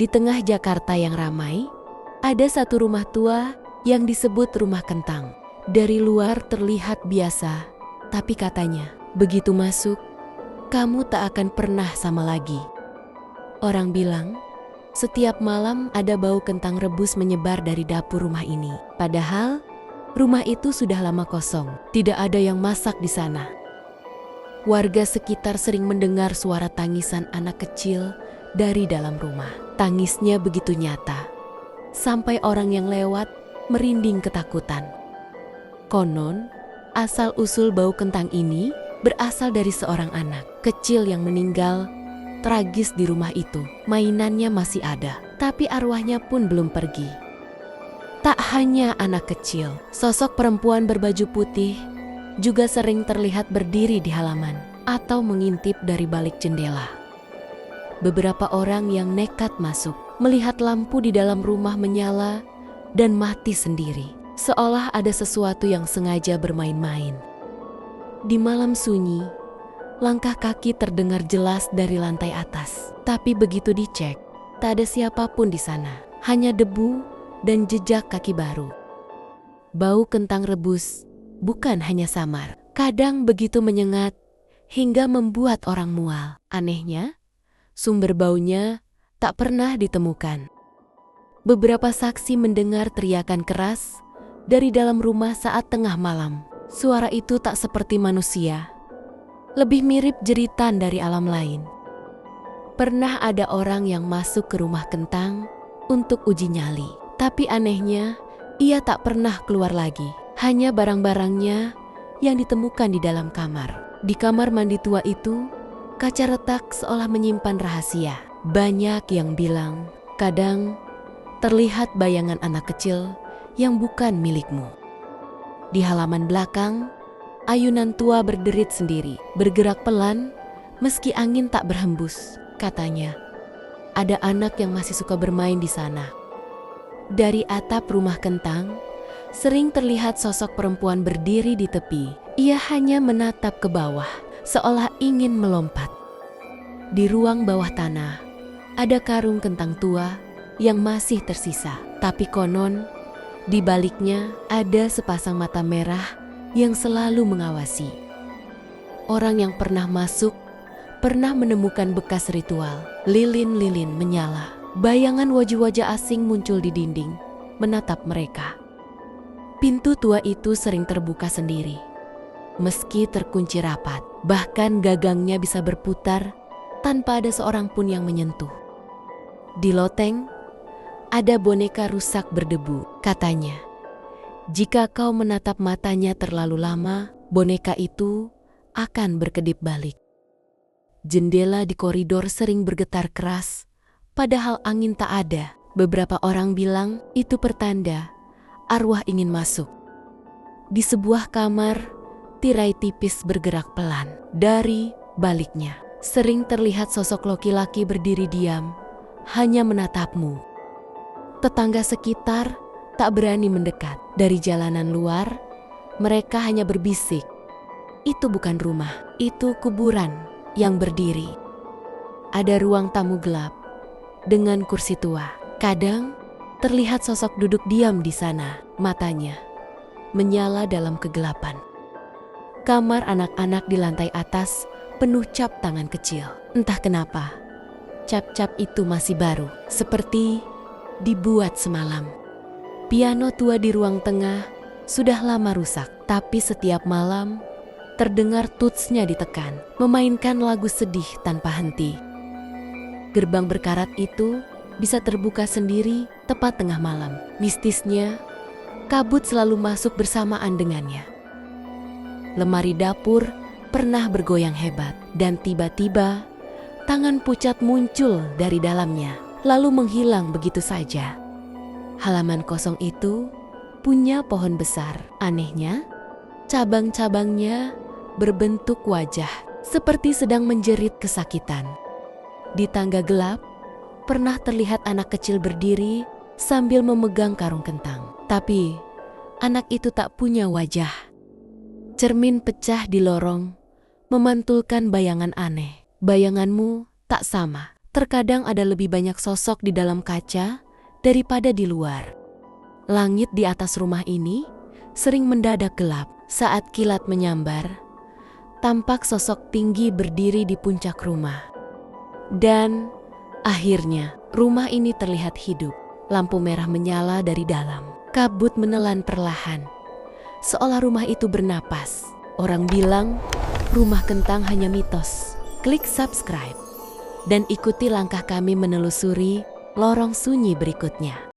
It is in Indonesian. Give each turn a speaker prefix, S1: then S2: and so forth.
S1: Di tengah Jakarta yang ramai, ada satu rumah tua yang disebut Rumah Kentang. Dari luar terlihat biasa, tapi katanya, begitu masuk, kamu tak akan pernah sama lagi. Orang bilang, setiap malam ada bau kentang rebus menyebar dari dapur rumah ini. Padahal, rumah itu sudah lama kosong, tidak ada yang masak di sana. Warga sekitar sering mendengar suara tangisan anak kecil dari dalam rumah. Tangisnya begitu nyata, sampai orang yang lewat merinding ketakutan. Konon, asal-usul bau kentang ini berasal dari seorang anak kecil yang meninggal tragis di rumah itu. Mainannya masih ada, tapi arwahnya pun belum pergi. Tak hanya anak kecil, sosok perempuan berbaju putih juga sering terlihat berdiri di halaman atau mengintip dari balik jendela. Beberapa orang yang nekat masuk melihat lampu di dalam rumah menyala dan mati sendiri, seolah ada sesuatu yang sengaja bermain-main. Di malam sunyi, langkah kaki terdengar jelas dari lantai atas. Tapi begitu dicek, tak ada siapapun di sana. Hanya debu dan jejak kaki baru. Bau kentang rebus bukan hanya samar, kadang begitu menyengat hingga membuat orang mual. Anehnya, sumber baunya tak pernah ditemukan. Beberapa saksi mendengar teriakan keras dari dalam rumah saat tengah malam. Suara itu tak seperti manusia, lebih mirip jeritan dari alam lain. Pernah ada orang yang masuk ke Rumah Kentang untuk uji nyali, tapi anehnya ia tak pernah keluar lagi. Hanya barang-barangnya yang ditemukan di dalam kamar. Di kamar mandi tua itu, kaca retak seolah menyimpan rahasia. Banyak yang bilang, kadang terlihat bayangan anak kecil yang bukan milikmu. Di halaman belakang, ayunan tua berderit sendiri, bergerak pelan meski angin tak berhembus. Katanya, ada anak yang masih suka bermain di sana. Dari atap Rumah Kentang, sering terlihat sosok perempuan berdiri di tepi. Ia hanya menatap ke bawah, seolah ingin melompat. Di ruang bawah tanah, ada karung kentang tua yang masih tersisa. Tapi konon, di baliknya ada sepasang mata merah yang selalu mengawasi. Orang yang pernah masuk, pernah menemukan bekas ritual. Lilin-lilin menyala. Bayangan wajah-wajah asing muncul di dinding, menatap mereka. Pintu tua itu sering terbuka sendiri, meski terkunci rapat. Bahkan gagangnya bisa berputar tanpa ada seorang pun yang menyentuh. Di loteng, ada boneka rusak berdebu. Katanya, jika kau menatap matanya terlalu lama, boneka itu akan berkedip balik. Jendela di koridor sering bergetar keras, padahal angin tak ada. Beberapa orang bilang itu pertanda arwah ingin masuk. Di sebuah kamar, tirai tipis bergerak pelan. Dari baliknya, sering terlihat sosok laki-laki berdiri diam, hanya menatapmu. Tetangga sekitar tak berani mendekat. Dari jalanan luar, mereka hanya berbisik. Itu bukan rumah, itu kuburan yang berdiri. Ada ruang tamu gelap dengan kursi tua. Kadang terlihat sosok duduk diam di sana, matanya menyala dalam kegelapan. Kamar anak-anak di lantai atas penuh cap tangan kecil. Entah kenapa, cap-cap itu masih baru, seperti dibuat semalam. Piano tua di ruang tengah sudah lama rusak, tapi setiap malam terdengar tutsnya ditekan, memainkan lagu sedih tanpa henti. Gerbang berkarat itu bisa terbuka sendiri tepat tengah malam. Mistisnya, kabut selalu masuk bersamaan dengannya. Lemari dapur pernah bergoyang hebat, dan tiba-tiba tangan pucat muncul dari dalamnya, lalu menghilang begitu saja. Halaman kosong itu punya pohon besar. Anehnya, cabang-cabangnya berbentuk wajah, seperti sedang menjerit kesakitan. Di tangga gelap, pernah terlihat anak kecil berdiri sambil memegang karung kentang. Tapi, anak itu tak punya wajah. Cermin pecah di lorong, memantulkan bayangan aneh. Bayanganmu tak sama, Terkadang ada lebih banyak sosok di dalam kaca daripada di luar. Langit di atas rumah ini sering mendadak gelap saat kilat menyambar. Tampak sosok tinggi berdiri di puncak rumah. Dan akhirnya rumah ini terlihat hidup. Lampu merah menyala dari dalam. Kabut menelan perlahan, seolah rumah itu bernapas. Orang bilang rumah kentang hanya mitos. Klik subscribe dan ikuti langkah kami menelusuri lorong sunyi berikutnya.